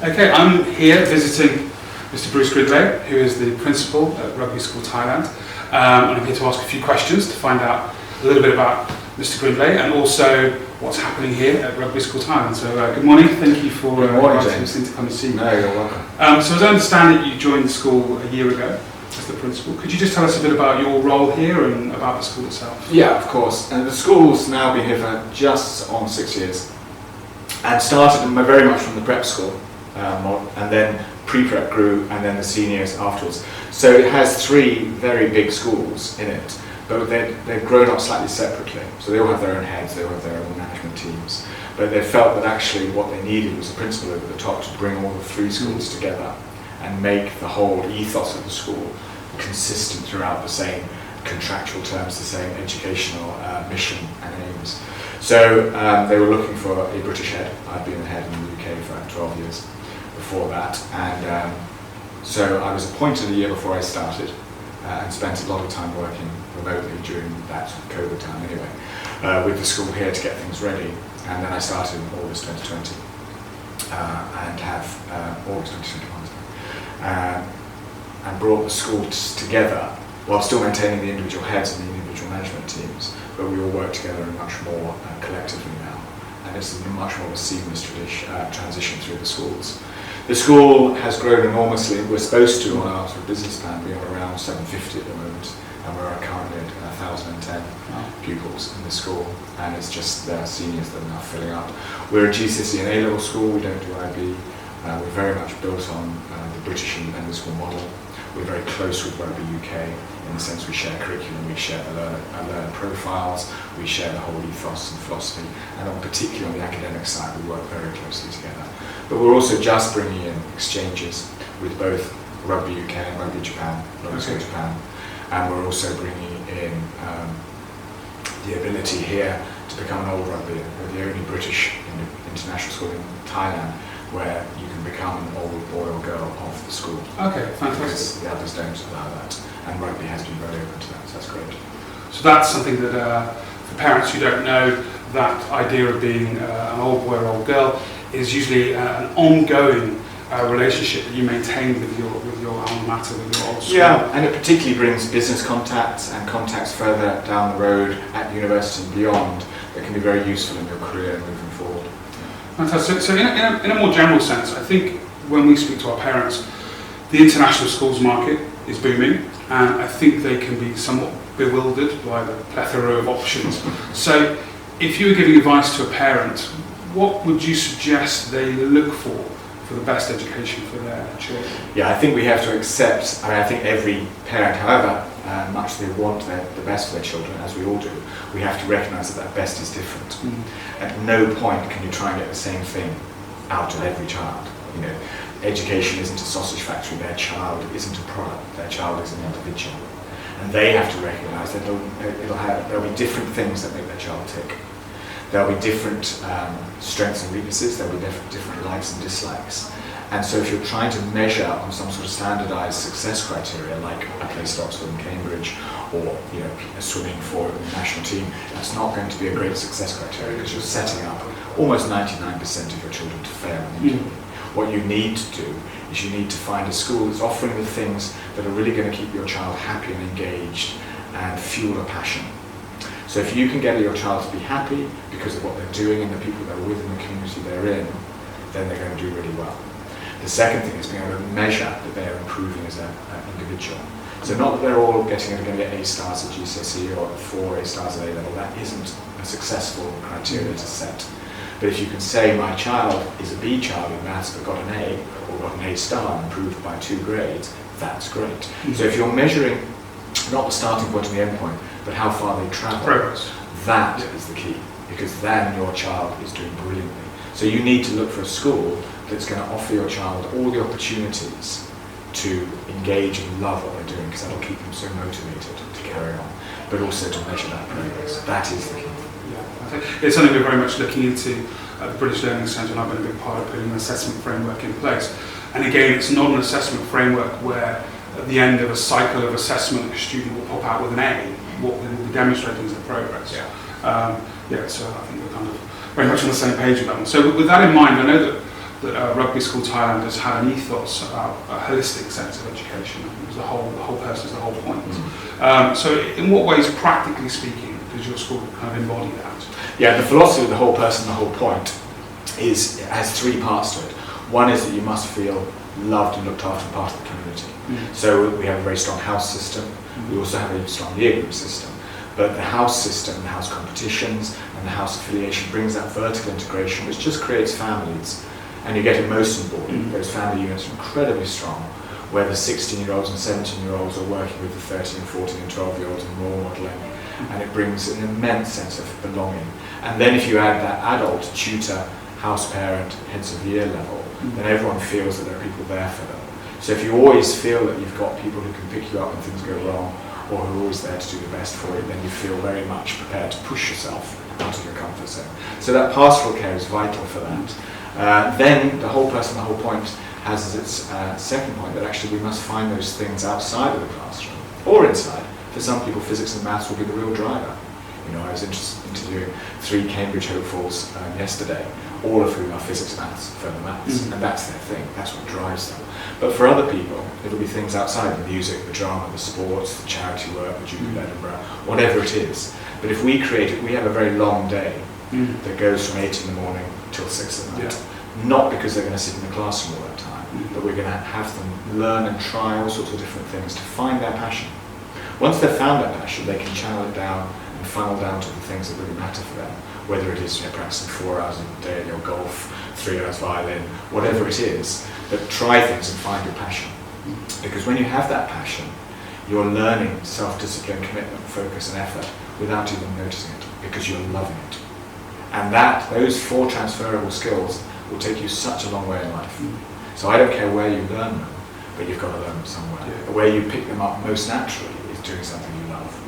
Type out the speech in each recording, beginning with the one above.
Okay, I'm here visiting Mr. Bruce Grindlay, who is the principal at Rugby School Thailand. And I'm here to ask a few questions to find out a little bit about Mr. Grindlay and also what's happening here at Rugby School Thailand. So good morning, thank you for inviting us in to come and see me. No, you're welcome. So as I understand it, you joined the school a year ago as the principal. Could you just tell us a bit about your role here and about the school itself? Yeah, of course. And the school's now been here for just on 6 years. And started very much from the prep school, and then pre-prep grew, and then the seniors afterwards. So it has three very big schools in it, but they've grown up slightly separately. So they all have their own heads, they all have their own management teams. But they felt that actually what they needed was a principal over the top to bring all the three schools together and make the whole ethos of the school consistent throughout the same contractual terms, the same educational mission and aims. So they were looking for a British head. I'd been the head in the UK for 12 years before that, and so I was appointed a year before I started and spent a lot of time working remotely during that COVID time anyway, with the school here to get things ready. And then I started in August 2020 and have August 2021 and brought the school together while still maintaining the individual heads and the individual management teams, but we all work together much more collectively now, and it's much more of a seamless transition through the schools. The school has grown enormously. We're supposed to, on our sort of business plan, be on around 750 at the moment, and we're currently at 1,010 pupils in the school, and it's just the seniors that are now filling up. We're a GCSE and A-level school, we don't do IB. We're very much built on the British independent school model. We're very close with Rugby UK in the sense we share curriculum, we share the learner profiles, we share the whole ethos and philosophy, and particularly on the academic side we work very closely together. But we're also just bringing in exchanges with both Rugby UK and Rugby Japan, Rugby School Japan, and we're also bringing in the ability here to become an old rugby. We're the only British international school in Thailand where you can become an old boy or girl of the school. Okay, fantastic. The others don't allow that, and rugby has been very open to that, so that's great. So that's something that, for parents who don't know, that idea of being an old boy or old girl is usually an ongoing relationship that you maintain with your alma mater, with your old school. Yeah, and it particularly brings business contacts and contacts further down the road at university and beyond that can be very useful in your career moving forward. Fantastic. So in a more general sense, I think when we speak to our parents, the international schools market is booming, and I think they can be somewhat bewildered by the plethora of options. So if you were giving advice to a parent, what would you suggest they look for the best education for their children? Yeah, I think we have to accept, I think every parent, however much they want the best for their children, as we all do, we have to recognise that best is different. At no point can you try and get the same thing out of every child. You know, education isn't a sausage factory, their child isn't a product, their child is an individual. And they have to recognise that there'll be different things that make their child tick. There'll be different strengths and weaknesses, there'll be different likes and dislikes. And so if you're trying to measure on some sort of standardised success criteria, like a place at Oxford and Cambridge, or swimming for the national team, that's not going to be a great success criteria because you're setting up almost 99% of your children to fail immediately. What you need to do is you need to find a school that's offering the things that are really going to keep your child happy and engaged and fuel a passion. So if you can get your child to be happy because of what they're doing and the people they're with and the community they're in, then they're going to do really well. The second thing is being able to measure that they're improving as an individual. So not that they're all going to get A stars at GCSE or 4 A stars at A level, that isn't a successful criteria to set. But if you can say my child is a B child in maths but got an A, or got an A star and improved by 2 grades, that's great. So if you're measuring not the starting point and the end point, but how far they travel, Progress. That is the key, because then your child is doing brilliantly. So you need to look for a school that's going to offer your child all the opportunities to engage and love what they're doing, because that'll keep them so motivated to carry on, but also to measure that progress. That is the key. Yeah, I think it's something we're very much looking into at the British Learning Centre, and I've been a big part of putting an assessment framework in place. And again, it's not an assessment framework where at the end of a cycle of assessment, a student will pop out with an A. What we will be demonstrating is the progress. So I think we're kind of very much on the same page with that one. So with that in mind, I know that that Rugby School Thailand has had an ethos about a holistic sense of education. It was the whole person is the whole point. So in what ways, practically speaking, does your school kind of embody that? Yeah, the philosophy of the whole person, the whole point, has three parts to it. One is that you must feel loved and looked after, part of the community. So we have a very strong house system. We also have a strong year group system. But the house system, the house competitions, and the house affiliation brings that vertical integration, which just creates families. And you get emotion board. Those family units are incredibly strong, where the 16-year-olds and 17-year-olds are working with the 13, 14, and 12-year-olds and role modelling. And it brings an immense sense of belonging. And then if you add that adult, tutor, house parent, heads of year level, then everyone feels that there are people there for them. So if you always feel that you've got people who can pick you up when things go wrong, or who are always there to do the best for you, then you feel very much prepared to push yourself out of your comfort zone. So that pastoral care is vital for that. Then the whole person, the whole point has as its second point that actually we must find those things outside of the classroom, or inside. For some people, physics and maths will be the real driver. You know, I was interviewing 3 Cambridge hopefuls yesterday, all of whom are physics, maths, further maths, and that's their thing, that's what drives them. But for other people, it'll be things outside the music, the drama, the sports, the charity work, the Jubilee Edinburgh, whatever it is. But if we create it, we have a very long day that goes from 8 in the morning till 6 at night. Yeah. Not because they're going to sit in the classroom all that time, but we're going to have them learn and try all sorts of different things to find their passion. Once they've found their passion, they can channel it down and funnel down to the things that really matter for them. Whether it is practicing 4 hours a day at your golf, 3 hours violin, whatever it is, but try things and find your passion. Because when you have that passion, you're learning self-discipline, commitment, focus and effort without even noticing it, because you're loving it. And those 4 transferable skills will take you such a long way in life. So I don't care where you learn them, but you've got to learn them somewhere. Yeah. Where you pick them up most naturally is doing something you love.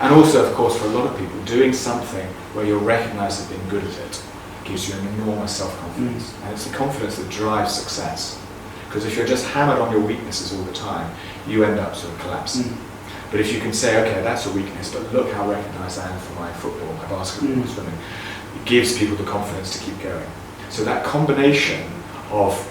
And also, of course, for a lot of people, doing something where you're recognised as being good at it gives you an enormous self-confidence. And it's the confidence that drives success. Because if you're just hammered on your weaknesses all the time, you end up sort of collapsing. But if you can say, okay, that's a weakness, but look how recognised I am for my football, my basketball, my swimming, it gives people the confidence to keep going. So that combination of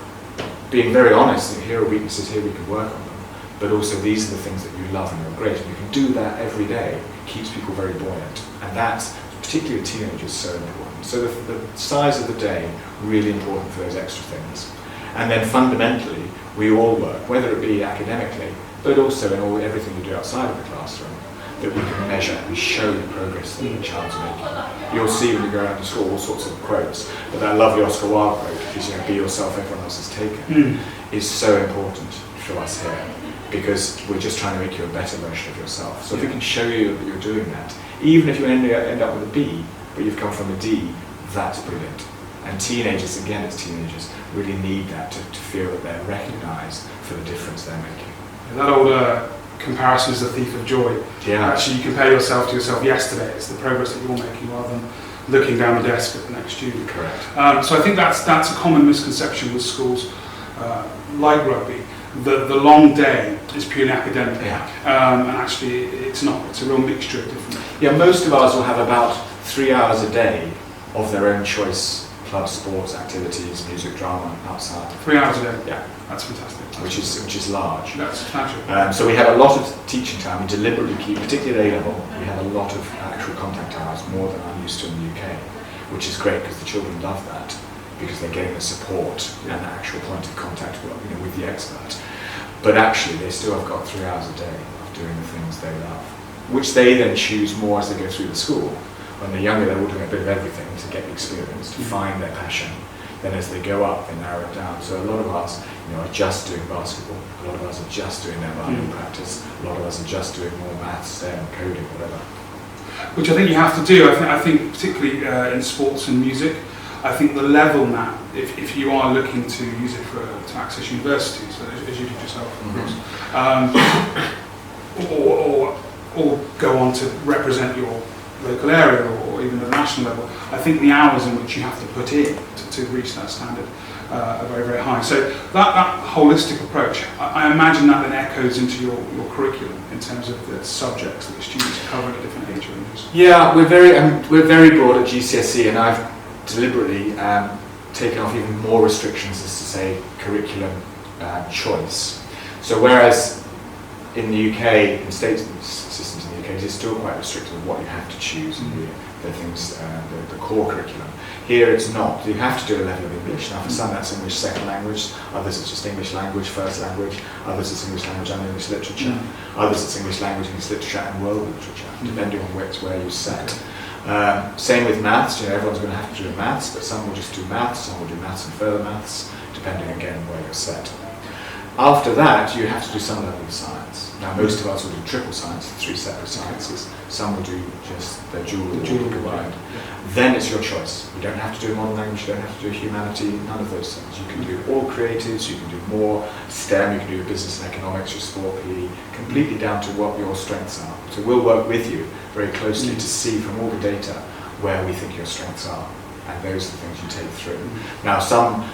being very honest, and here are weaknesses, here we can work on them, but also these are the things that you love and are great, and you can do that every day, keeps people very buoyant. And that's, particularly with teenagers, so important. So the size of the day, really important for those extra things. And then fundamentally, we all work, whether it be academically, but also in everything we do outside of the classroom, that we can measure and show the progress that the child's making. You'll see when you go around the school all sorts of quotes, but that lovely Oscar Wilde quote, is, be yourself, everyone else is taken, is so important for us here, because we're just trying to make you a better version of yourself. So if we can show you that you're doing that, even if you end up with a B, but you've come from a D, that's brilliant. And teenagers, again as teenagers, really need that to feel that they're recognised for the difference they're making. That old comparison is the thief of joy. Yeah. Actually, you compare yourself to yourself yesterday. It's the progress that you're making rather than looking down the desk at the next student. Correct. So I think that's a common misconception with schools like rugby. The long day is purely academic, and actually it's not. It's a real mixture of different. Yeah, most of ours will have about 3 hours a day of their own choice. Club, sports, activities, music, drama, outside. 3 hours a day? Yeah. That's fantastic. Which is large. That's substantial. So we have a lot of teaching time. We deliberately keep, particularly at A-level, we have a lot of actual contact hours, more than I'm used to in the UK, which is great because the children love that, because they're getting the support and the actual point of contact with the expert. But actually they still have got 3 hours a day of doing the things they love, which they then choose more as they go through the school. When they're younger, they're all doing a bit of everything to get the experience, to find their passion. Then as they go up, they narrow it down. So a lot of us are just doing basketball. A lot of us are just doing their violin practice. A lot of us are just doing more maths, STEM, coding, whatever. Which I think you have to do. I think particularly in sports and music, I think the level now, if you are looking to use it to access universities, as you did yourself, of course, or go on to represent your local area or even at a national level, I think the hours in which you have to put in to reach that standard are very, very high. So that holistic approach, I imagine that then echoes into your curriculum in terms of the subjects that the students are covering at different age ranges. Yeah, we're very broad at GCSE, and I've deliberately taken off even more restrictions as to say curriculum choice. So whereas in the UK, in state systems in the UK, it's still quite restricted on what you have to choose in the things, the core curriculum. Here it's not. You have to do a level of English. Now for some that's English second language, others it's just English language, first language, others it's English language and English literature, others it's English language, English literature and world literature, depending on where you set. Same with maths, everyone's going to have to do maths, but some will just do maths, some will do maths and further maths, depending again where you're set. After that, you have to do some level of science. Now, most of us will do triple science, 3 separate sciences. Some will do just the dual combined. Then it's your choice. You don't have to do modern language, you don't have to do humanity, none of those things. You can do all creatives, you can do more STEM, you can do business and economics, your sport, PE, completely down to what your strengths are. So we'll work with you very closely to see from all the data where we think your strengths are. And those are the things you take through. Now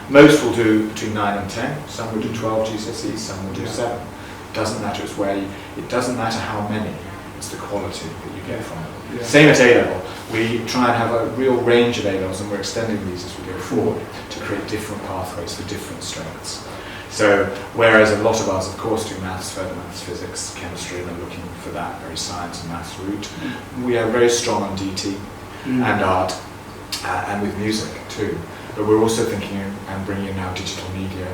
most will do between 9 and 10, some will do 12 GCSEs, some will do 7. Doesn't matter, it doesn't matter how many, it's the quality that you get from it. Same at A-level, we try and have a real range of A-levels and we're extending these as we go forward to create different pathways for different strengths. So whereas a lot of us of course do maths, further maths, physics, chemistry and are looking for that very science and maths route, we are very strong on DT and art. And with music too, but we're also thinking and bringing in now digital media,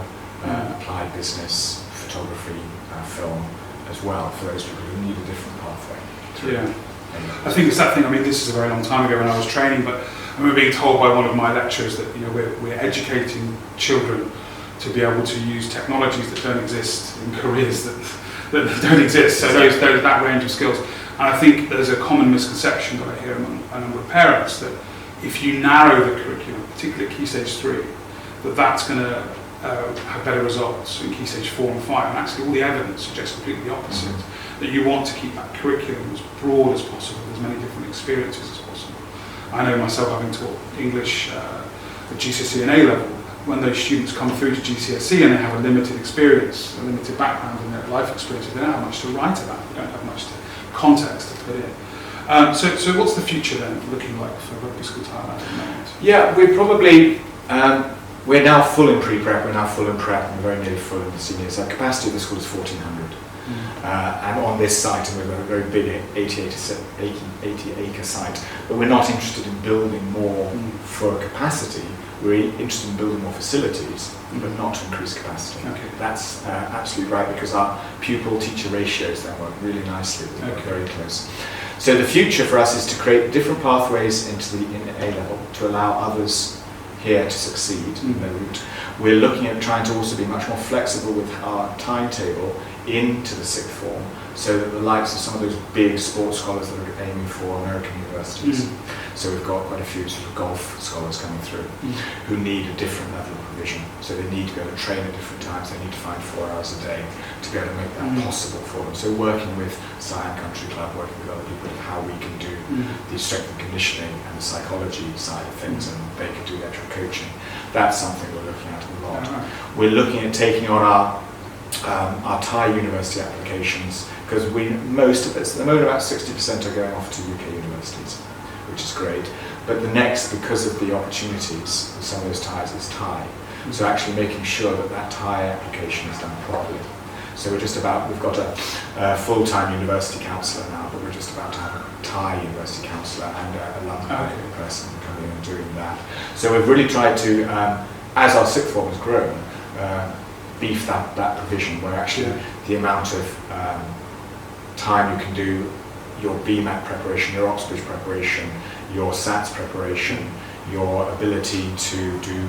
applied business, photography, film as well for those people who need a different pathway. I think it's that thing. I mean, this is a very long time ago when I was training, but I remember being told by one of my lecturers that we're educating children to be able to use technologies that don't exist in careers that don't exist. So that range of skills, and I think there's a common misconception that I hear among a number of parents that if you narrow the curriculum, particularly at Key Stage 3, that's going to have better results in Key Stage 4 and 5. And actually all the evidence suggests completely the opposite, that you want to keep that curriculum as broad as possible, as many different experiences as possible. I know myself, having taught English at GCSE and A-level, when those students come through to GCSE and they have a limited experience, a limited background in their life experiences, they don't have much to write about, they don't have much context to put in. So what's the future then looking like for Rugby School Thailand at the moment? Yeah, we're probably, we're now full in pre-prep, we're now full in prep, and we're very nearly full in the seniors. Our capacity of the school is 1,400. And on this site, and we've got a very big 80-acre site, but we're not interested in building more for capacity. We're interested in building more facilities, but not to increase capacity. Okay. That's absolutely right, because our pupil-teacher ratios then work really nicely, they work very close. So the future for us is to create different pathways in A-level to allow others here to succeed in their route. We're looking at trying to also be much more flexible with our timetable into the sixth form, so that the likes of some of those big sports scholars that are aiming for American universities. So we've got quite a few sort of golf scholars coming through who need a different level of provision. So they need to be able to train at different times, they need to find 4 hours a day to be able to make that possible for them. So working with Siam Country Club, working with other people, how we can do the strength and conditioning and the psychology side of things, and they can do electric coaching. That's something we're looking at a lot. We're looking at taking on our Thai university applications, because most of this, at the moment about 60% are going off to UK universities, which is great. But the next, because of the opportunities with some of those Thais, is Thai. So actually making sure that that Thai application is done properly. So we've got a full-time university counsellor now, but we're just about to have a Thai university counsellor and a London person coming in and doing that. So we've really tried to, as our sixth form has grown, beef that provision, where actually the amount of time you can do your BMAT preparation, your Oxbridge preparation, your SATs preparation, your ability to do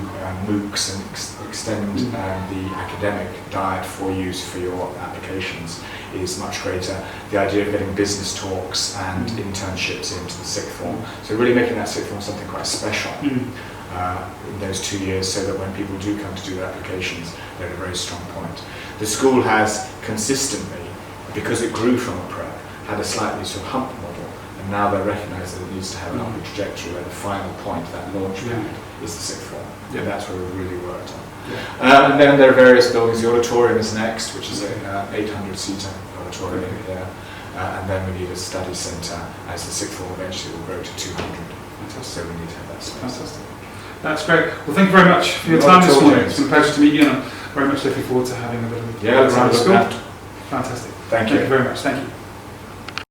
MOOCs and extend the academic diet for use for your applications is much greater. The idea of getting business talks and internships into the sixth form, so really making that sixth form something quite special in those 2 years, so that when people do come to do their applications, they're at a very strong point. The school has consistently, because it grew from a prep, had a slightly sort of hump model, and now they recognise that it needs to have an upward trajectory where the final point, that launch point, is the sixth form. And that's where we've really worked on. And then there are various buildings. The auditorium is next, which is an 800-seater auditorium here. And then we need a study centre, as the sixth form eventually will grow to 200. So we need to have that space. Fantastic. That's great. Well, thank you very much for your Not time at this all, morning. James. It's been a pleasure to meet you, and I'm very much looking forward to having a bit of a Yeah, let's have a around the look school. at that. Fantastic. Thank Thank you. you very much. Thank you.